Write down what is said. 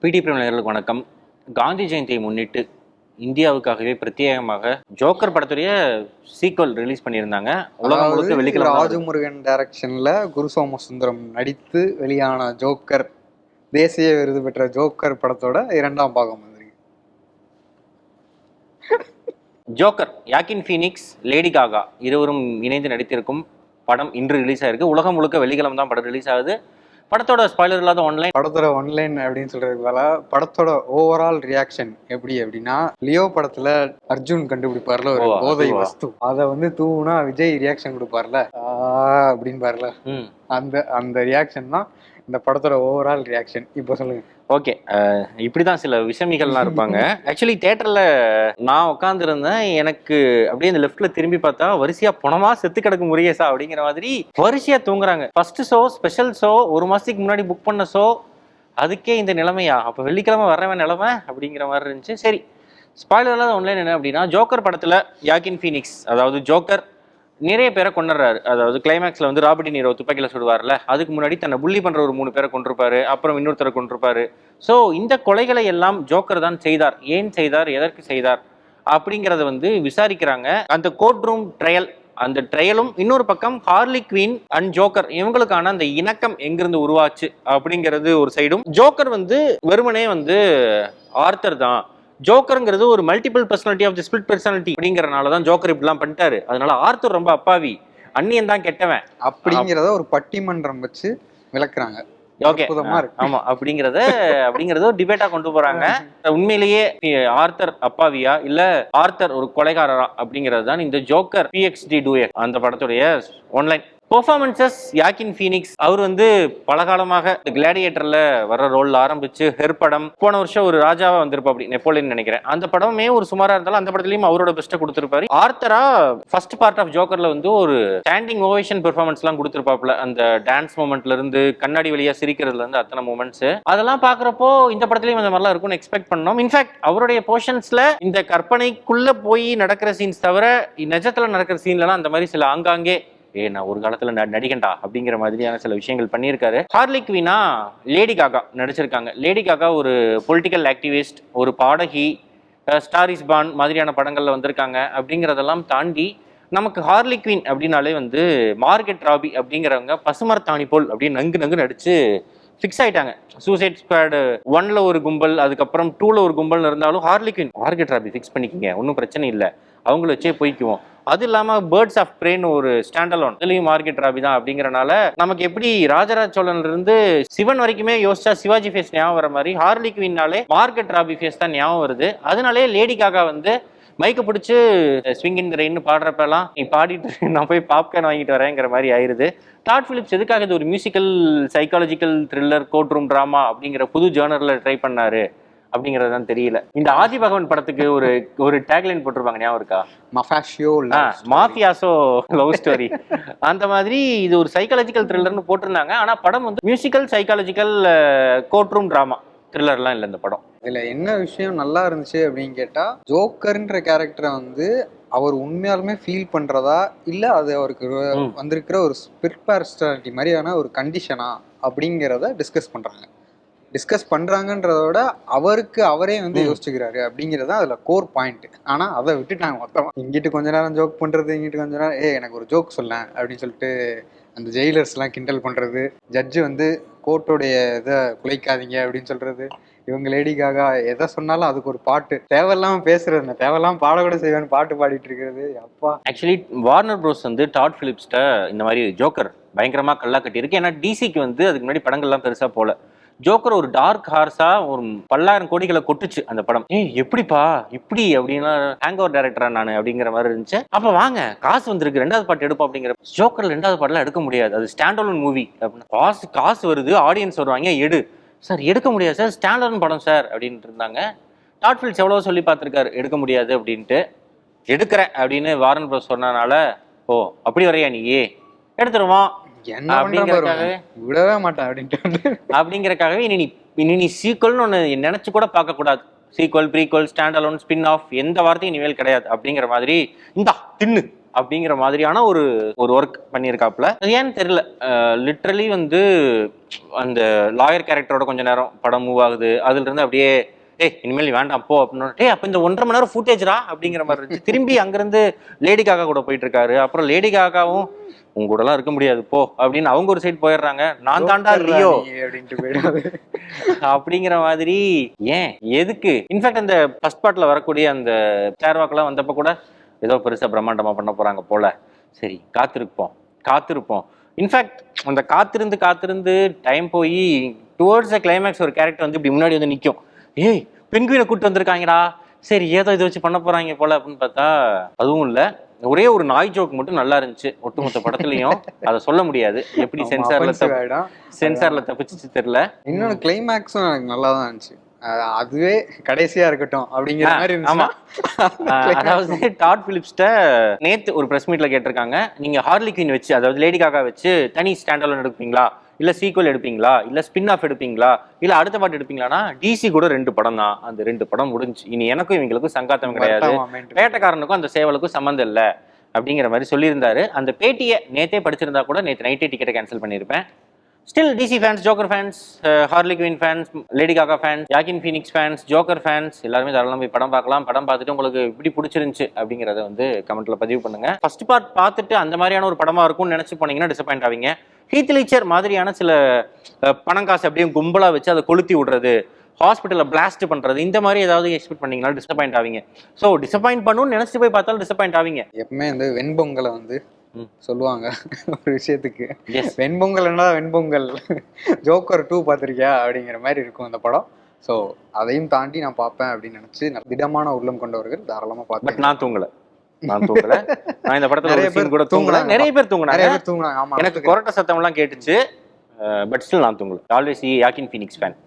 பிடி பிரேமர்களுக்கு வணக்கம். காந்தி ஜெயந்தியை முன்னிட்டு இந்தியாவுக்காகவே பிரத்யேகமாக ஜோக்கர் படத்துடைய சீக்வல் ரிலீஸ் பண்ணியிருந்தாங்க. உலகம் முழுக்க வெள்ளிக்கிழமை ராஜமுருகன் டைரக்ஷன்ல குரு சோமசுந்தரம் நடித்து வெளியான ஜோக்கர், தேசிய விருது பெற்ற ஜோக்கர் படத்தோட 2ஆம் பாகம் வந்துருக்கு. ஜோக்கர், யாக்கின் ஃபீனிக்ஸ், லேடி காகா இருவரும் இணைந்து நடித்திருக்கும் படம் இன்று ரிலீஸ் ஆயிருக்கு. உலகம் முழுக்க வெள்ளிக்கிழமை தான் படம் ரிலீஸ் ஆகுது. படத்தோட ஸ்பாய்லர் இல்லாத படத்தோட ஒன்லைன் அப்படின்னு சொல்றதுனால படத்தோட ஓவரால் ரியாக்ஷன் எப்படி அப்படின்னா, லியோ படத்துல அர்ஜுன் கண்டுபிடிப்பார்ல ஒரு போதை வஸ்து, அதை வந்து தூவுனா விஜய் ரியாக்ஷன் கொடுப்பார்ல அப்படின்னு பாருல, அந்த அந்த ரியாக்ஷன் தான் இந்த படத்தோட ஓவரால் ரியாக்ஷன். இப்போ சொல்லுங்க. ஓகே, இப்படிதான் சில விஷமிகள்லாம் இருப்பாங்க. ஆக்சுவலி தியேட்டர்ல நான் உட்காந்துருந்தேன். எனக்கு அப்படியே இந்த லெஃப்ட்ல திரும்பி பார்த்தா வரிசையா பணமா செத்து கிடக்கு முருகேசா அப்படிங்கிற மாதிரி வரிசையா தூங்குறாங்க. ஃபர்ஸ்ட் ஷோ, ஸ்பெஷல் ஷோ, ஒரு மாசத்துக்கு முன்னாடி புக் பண்ண ஷோ, அதுக்கே இந்த நிலைமையா? அப்ப வெள்ளிக்கிழமை வரவன் நிலைமை அப்படிங்கிற மாதிரி இருந்துச்சு. சரி, ஸ்பாய்லர் இல்லாத ஒன்லைன் என்ன அப்படின்னா, ஜோக்கர் படத்துல யாக்கின் ஃபீனிக்ஸ், அதாவது ஜோக்கர், நிறைய பேரை கொண்டுறாரு. அதாவது கிளைமேக்ஸ்ல வந்து ராபர்ட் நீரோ துப்பாக்கியில சுடுவார்ல, அதுக்கு முன்னாடி தன்னை புள்ளி பண்ற ஒரு 3 பேரை கொண்டிருப்பாரு, அப்புறம் இன்னொருத்தரை கொண்டிருப்பாரு. ஸோ இந்த கொலைகளை எல்லாம் ஜோக்கர் தான் செய்தார். ஏன் செய்தார், எதற்கு செய்தார் அப்படிங்கிறத வந்து விசாரிக்கிறாங்க. அந்த கோர்ட் ரூம் ட்ரையல், அந்த ட்ரையலும் இன்னொரு பக்கம் ஹார்லி குவீன் அண்ட் ஜோக்கர் இவங்களுக்கான அந்த இணக்கம் எங்கிருந்து உருவாச்சு அப்படிங்கிறது ஒரு சைடும். ஜோக்கர் வந்து வெறுமனே வந்து ஆர்த்தர் தான், ஜோக்கருங்கிறது ஒரு multiple personality of the split personality அப்படிங்கறனால தான் ஜோக்கர் இப்படிலாம் பண்ணிட்டாரு, அதனால ஆர்த்தர் ரொம்ப அப்பாவி, அந்நியன் தான் கெட்டவன் அப்படிங்கிறத ஒரு பட்டிமன்றம் வச்சு விளக்குறாங்க. ஓகே, ஆமா, அப்படிங்கறத ஒரு டிபேட்டா கொண்டு போறாங்க. உண்மையிலேயே ஆர்த்தர் அப்பாவியா இல்ல ஆர்த்தர் ஒரு கொலைகாரரா அப்படிங்கிறது தான் இந்த ஜோக்கர் PXD டூயர் அந்த படத்துடைய ஒன்லைன். பெர்ஃபார்மன்சஸ், யாக்கின் ஃபீனிக்ஸ் அவர் வந்து பலகாலமாக கிளாடியேட்டர்ல வர ரோல்ல ஆரம்பிச்சு ஹெர் படம், போன வருஷம் ஒரு ராஜாவா வந்திருப்பா அப்படி நெப்போலியன் நினைக்கிறேன், அந்த படமே ஒரு சுமாரா இருந்தாலும் அந்த படத்துலயும் அவரோட பெஸ்ட்டை கொடுத்திருப்பாரு. ஆர்த்தரா ஃபர்ஸ்ட் பார்ட் ஆஃப் ஜோக்கர்ல வந்து ஒரு ஸ்டாண்டிங் ஓவேஷன் பெர்ஃபார்மன்ஸ் எல்லாம் கொடுத்திருப்பாப்ல. அந்த டான்ஸ் மூமெண்ட்ல இருந்து கண்ணாடி வழியா சிரிக்கிறதுல இருந்து அத்தனை மூமெண்ட்ஸ் அதெல்லாம் பாக்குறப்போ இந்த படத்துலயும் அந்த மாதிரிலாம் இருக்கும்னு எக்ஸ்பெக்ட் பண்ணோம். இன்ஃபேக்ட் அவருடைய போர்ஷன்ஸ்ல இந்த கற்பனைக்குள்ள போய் நடக்கிற சீன்ஸ் தவிர நிஜத்துல நடக்கிற சீன்லாம் அந்த மாதிரி சில ஆங்காங்கே நான் ஒரு காலத்துல நடிகண்டா அப்படிங்கிற மாதிரியான சில விஷயங்கள் பண்ணியிருக்காரு. ஹார்லி குவீனா லேடி காகா நடிச்சிருக்காங்க. லேடி காகா ஒரு பொலிட்டிக்கல் ஆக்டிவிஸ்ட், ஒரு பாடகி, ஸ்டார் இஸ் பார்ன் மாதிரியான படங்கள்ல வந்திருக்காங்க. அப்படிங்கிறதெல்லாம் தாண்டி நமக்கு ஹார்லி குவீன் அப்படின்னாலே வந்து மார்கெட் ராபி அப்படிங்கிறவங்க பசுமரத்தாணி போல் அப்படின்னு நங்கு நடிச்சு ஃபிக்ஸ் ஆயிட்டாங்க. சூசைட் ஸ்குவாட் 1ல ஒரு கும்பல், அதுக்கப்புறம் 2ல ஒரு கும்பல் இருந்தாலும் Harley Quinn Margot Robbie fix பண்ணிக்கிங்க, ஒன்றும் பிரச்சனை இல்லை, அவங்கள வச்சே போய்க்குவோம். அது இல்லாம பேர்ட்ஸ் ஆஃப் பிரேன்னு ஒரு ஸ்டாண்டலோன், இதுலயும் மார்கெட் ராபி தான். அப்படிங்கறனால நமக்கு எப்படி ராஜராஜ சோழன்ல இருந்து சிவன் வரைக்குமே யோசிச்சா சிவாஜி ஃபேஸ் ஞாபகம் வர மாதிரி ஹார்லி குவீன்னாலே மார்கெட் ராபி ஃபேஸ் தான் ஞாபகம் வருது. அதனாலே லேடி காகா வந்து மைக்க பிடிச்சி ஸ்விங் இன் தி ரெயின் பாடுறப்பெல்லாம் நீ பாடிட்டு நான் போய் பாப்கார்ன் வாங்கிட்டு வரேங்கிற மாதிரி ஆயிருது. டாட் பிலிப்ஸ் எதுக்காக இது ஒரு musical psychological thriller court room drama அப்படிங்கிற புது ஜேர்னர்ல ட்ரை பண்ணாரு அப்படிங்கிறது தான் தெரியல. இந்த ஆதி பகவன் படத்துக்கு ஒரு டேக்லைன் போட்டிருப்பாங்க, ஞாபகம் இருக்கா? மாஃபியாசோ லவ் ஸ்டோரி, அந்த மாதிரி இது ஒரு சைக்காலஜிக்கல் த்ரில்லர்னு போட்டிருந்தாங்க. ஆனா படம் வந்து musical psychological court room drama, த்ரில்லர்லாம் இல்லை இந்த படம். இதுல என்ன விஷயம் நல்லா இருந்துச்சு அப்படின்னு கேட்டா, ஜோக்கர்ன்ற கேரக்டரை வந்து அவர் உண்மையாலுமே ஃபீல் பண்றதா இல்ல அது அவருக்கு வந்திருக்கிற ஒரு ஸ்பிரிட் பர்சனாலிட்டி மாதிரியான ஒரு கண்டிஷனா அப்படிங்கிறத டிஸ்கஸ் பண்றாங்கன்றதோட அவருக்கு அவரே வந்து யோசிச்சுக்கிறாரு அப்படிங்கிறது அதுல கோர் பாயிண்ட். ஆனா அதை விட்டுட்டாங்க மொத்தமா. இங்கிட்டு கொஞ்ச நேரம் ஜோக் பண்றது, இங்கிட்டு கொஞ்ச நேரம் எனக்கு ஒரு ஜோக் சொல்ல அப்படின்னு சொல்லிட்டு அந்த ஜெயிலர்ஸ் எல்லாம் கிண்டல் பண்றது, ஜட்ஜு வந்து கோர்ட்டோடைய இதை குலைக்காதீங்க அப்படின்னு சொல்றது, இவங்க லேடிக்காக எதை சொன்னாலும் அதுக்கு ஒரு பாட்டு, தேவையில்லாம பேசுறது, தேவையில்லாம பாடக்கூட செய்வேன்னு பாட்டு பாடிட்டு இருக்கிறது. அப்பா, ஆக்சுவலி வார்னர் ப்ரோஸ் வந்து டாட் பிலிப்ஸ்ட இந்த மாதிரி ஜோக்கர் பயங்கரமா கல்லா கட்டி இருக்கு. ஏன்னா டிசிக்கு வந்து அதுக்கு முன்னாடி படங்கள்லாம் பெருசா போல. ஜோக்கர் ஒரு டார்க் ஹார்ஸா ஒரு 10,000 கோடிகளை கொட்டுச்சு அந்த படம். எப்படிப்பா இப்படி அப்படின்னா ஹேங் ஓவர் டைரக்டரா நான் அப்படிங்கிற மாதிரி இருந்துச்சு. அப்ப வாங்க காசு வந்திருக்கு, 2வது பாட்டு எடுப்போம் அப்படிங்கிற. ஜோக்கர்ல 2வது பாட்டுலாம் எடுக்க முடியாது, அது ஸ்டாண்ட் அலோன் மூவி அப்படின்னா காசு வருது, ஆடியன்ஸ் வருவாங்க, எடு சார். எடுக்க முடியாது சார், ஸ்டாண்ட் அலோன் படம் சார் அப்படின்ட்டு இருந்தாங்க. டாட் பிலிப்ஸ் எவ்வளவு சொல்லி பார்த்திருக்காரு எடுக்க முடியாது அப்படின்ட்டு. எடுக்கிறேன் அப்படின்னு வாரன் ப்ரோஸ் சொன்னனால, ஓ அப்படி வரையா நீ எடுத்துருவோம் விடவே மாட்டேன் அப்படிங்கறக்காகவே இனி நீ சீக்வல்னு ஒண்ணு நினைச்சு கூட பார்க்க கூடாது. Sequel, prequel, stand alone, spin off எந்த வார்த்தையும் இனிமேல் கிடையாது அப்படிங்கிற மாதிரி. இந்தா தின்னு அப்படிங்கிற மாதிரியான ஒரு ஒர்க் பண்ணியிருக்காப்புல. அது ஏன்னு தெரியல, லிட்ரலி வந்து அந்த லாயர் கேரக்டரோட கொஞ்ச நேரம் படம் மூவ் ஆகுது, அதுல இருந்து அப்படியே இனிமேல் வேண்டாம் போ அப்படின்னு அப்ப இந்த 1.5 மணி நேரம் ஃபுட்டேஜ்ரா அப்படிங்கிற மாதிரி இருந்துச்சு. திரும்பி அங்கிருந்து லேடி காகா கூட போயிட்டு இருக்காரு. அப்புறம் லேடி காகாவும் உங்க கூட எல்லாம் இருக்க முடியாது போ அப்படின்னு அவங்க ஒரு சைடு போயிடுறாங்க. நான் தாண்டா லியோ அப்படிங்கிற மாதிரி. ஏன் எதுக்கு? இன்ஃபேக்ட் அந்த ஃபர்ஸ்ட் பார்ட்ல வரக்கூடிய அந்த சேர்வாக்கெல்லாம் வந்தப்ப கூட ஏதோ பெருசா பிரம்மாண்டமா பண்ண போறாங்க போல. சரி காத்திருப்போம். இன்ஃபேக்ட் அந்த காத்திருந்து டைம் போய் டுவர்ட்ஸ் கிளைமேக்ஸ் ஒரு கேரக்டர் வந்து இப்படி முன்னாடி வந்து நிற்கும். ஏய் பெண்குயினை கூட்டு வந்திருக்காங்கடா, சரி ஏதோ இதை வச்சு பண்ண போறாங்க போல அப்படின்னு பார்த்தா அதுவும் இல்ல. ஒரே ஒரு நாய் ஜோக் மட்டும் நல்லா இருந்துச்சு ஒட்டுமொத்த படத்துலயும். அதை சொல்ல முடியாது, எப்படி சென்சார்ல தப்பிச்சு தெரியல. இன்னொன்னு கிளைமேக்ஸும் எனக்கு நல்லா தான் இருந்துச்சு. அதுவே கடைசியா இருக்கட்டும் அப்படிங்கிற மாதிரி. ஆமா, அதாவது டாட் பிலிப்ஸ்ட நேத்து ஒரு பிரஸ் மீட்ல கேட்டிருக்காங்க, நீங்க ஹார்லி குயின் வச்சு, அதாவது லேடி காகா வச்சு தனி ஸ்டாண்ட் அலோன் எடுப்பீங்களா, இல்ல சீக்வல் எடுப்பீங்களா, இல்ல ஸ்பின் ஆஃப் எடுப்பீங்களா, இல்ல அடுத்த பாட்டு எடுப்பீங்களானா டிசி கூட 2 படம் தான், அந்த 2 படம் முடிஞ்சு இனி எனக்கும் இவங்களுக்கும் சங்காத்தம் கிடையாது, வேட்டைக்காரனுக்கும் அந்த சேவலுக்கும் சம்மந்தம் இல்லை அப்படிங்கிற மாதிரி சொல்லியிருந்தாரு. அந்த பேட்டியை நேத்தே படிச்சிருந்தா கூட நேற்று நைட்டே டிக்கெட்டை கேன்சல் பண்ணியிருப்பேன். Still DC fans, Joker fans, Harley Quinn fans, Lady Gaga fans, Joaquin Phoenix fans, Joker fans எல்லாருமே தாராளமாக போய் படம் பார்க்கலாம். படம் பார்த்துட்டு உங்களுக்கு இப்படி பிடிச்சிருந்துச்சு அப்படிங்கிறத வந்து கமெண்ட்ல பதிவு பண்ணுங்க. ஃபர்ஸ்ட் பார்ட் பார்த்துட்டு அந்த மாதிரியான ஒரு படமா இருக்கும்னு நினைச்சு போனீங்கன்னா டிசப்பாயிண்ட் ஆவீங்க. ஹீத் லெட்ஜர் மாதிரியான சில பணம் காசு அப்படியே கும்பலா வச்சு அதை கொளுத்தி விடுறது, ஹாஸ்பிட்டலில் பிளாஸ்ட் பண்றது, இந்த மாதிரி ஏதாவது எக்ஸ்பெக்ட் பண்ணீங்கன்னா டிசப்பாயிண்ட் ஆவீங்க. ஸோ டிசப்பாயிண்ட் பண்ணணும்னு நினைச்சிட்டு போய் பார்த்தாலும் டிசப்பாயிண்ட் ஆவீங்க. எப்பவுமே வந்து வெண்பொங்கலை வந்து சொல்லுவாங்க ஒரு விஷயத்துக்கு. வெண்பொங்கல் என்ன வெண்பொங்கல், ஜோக்கர் 2 பார்த்திருக்கியா அப்படிங்கிற மாதிரி இருக்கும் அந்த படம். ஸோ அதையும் தாண்டி நான் பார்ப்பேன் அப்படின்னு நினைச்சு திடமான உள்ளம் கொண்டவர்கள் தாராளமா பார்த்து. பட் நான் தூங்கல. நான் இந்த படத்துல நிறைய பேர் கூட தூங்குனாங்க. நிறைய பேர் தூங்குனாங்க. எனக்கு கொரட்ட சத்தம் எல்லாம் கேட்டுச்சு. பட் ஸ்டில் நான் தூங்கல. Always Joaquin Phoenix fan.